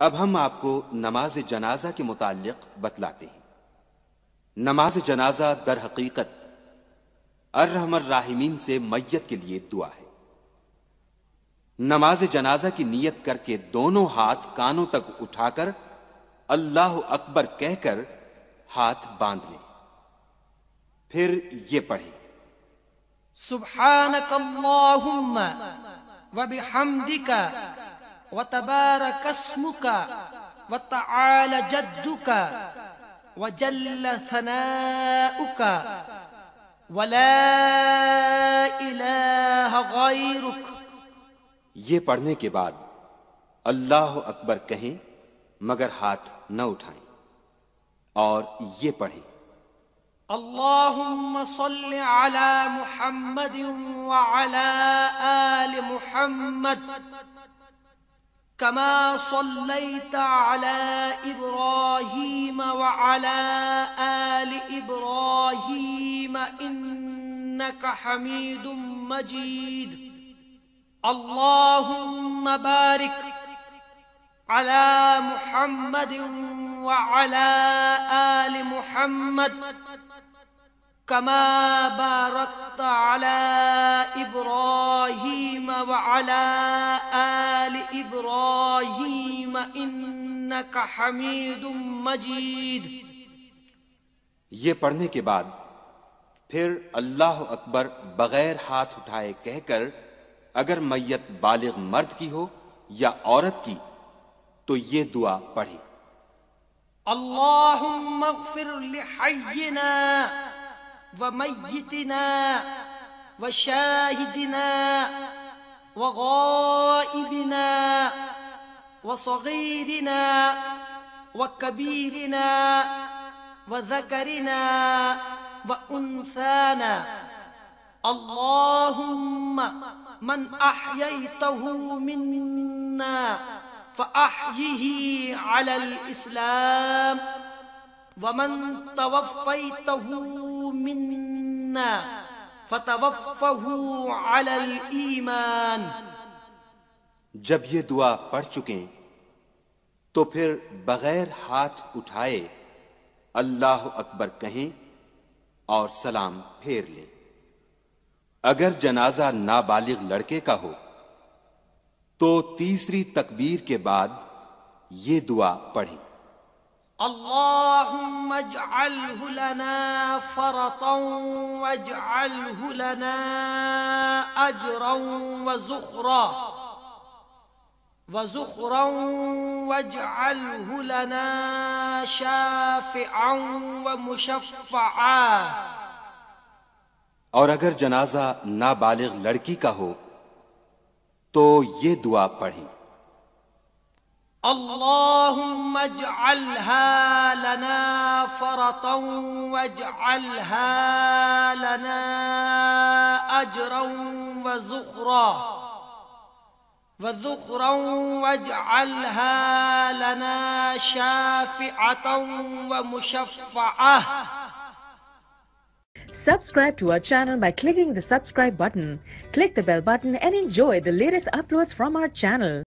اب ہم آپ کو نماز جنازہ کے متعلق بتلاتے ہیں۔ نماز جنازہ در حقیقت ارحم الراحمین سے میت کے لیے دعا ہے۔ نماز جنازہ کی نیت کر کے دونوں ہاتھ کانوں تک اٹھا کر اللہ اکبر کہہ کر ہاتھ باندھ لیں، پھر یہ پڑھیں: سبحانک اللہم وبحمدک وتبارک اسمک وتعالی جدک وجل ثناؤک ولا الہ غیرک۔ یہ پڑھنے کے بعد اللہ اکبر کہیں مگر ہاتھ نہ اٹھائیں، اور یہ پڑھیں: اللہم صل علی محمد وعلی آل محمد کما صلیت علی ابراہیم وعلی آل ابراہیم انک حمید مجید۔ اللہم بارک علی محمد وعلی آل محمد کما بارکت علی ابراہیم وعلی آل ابراہیم انک حمید مجید۔ یہ پڑھنے کے بعد پھر اللہ اکبر بغیر ہاتھ اٹھائے کہہ کر اگر میت بالغ مرد کی ہو یا عورت کی تو یہ دعا پڑھیں: اللہم اغفر لحینا ومیتنا وشاہدنا وغائبنا وصغیرنا وکبیرنا وذکرنا وانثانا۔ اللہم من احییتہ منا فأحیہ علی الاسلام ومن توفیتہ منا فتوفہ علی الایمان۔ جب یہ دعا پڑھ چکیں تو پھر بغیر ہاتھ اٹھائے اللہ اکبر کہیں اور سلام پھیر لیں۔ اگر جنازہ نابالغ لڑکے کا ہو تو تیسری تکبیر کے بعد یہ دعا پڑھیں: اللہم اجعلہ لنا فرطا واجعلہ لنا اجرا وزخرا واجعلہ لنا شافعا ومشفعا۔ اور اگر جنازہ نابالغ لڑکی کا ہو تو یہ دعا پڑھیں: اللہم اجعلها لنا فرطا واجعلها لنا اجرا وزخرا واجعلها لنا شافعة ومشفعة۔ Subscribe to our channel by clicking the subscribe button. Click the bell button and enjoy the latest uploads from our channel.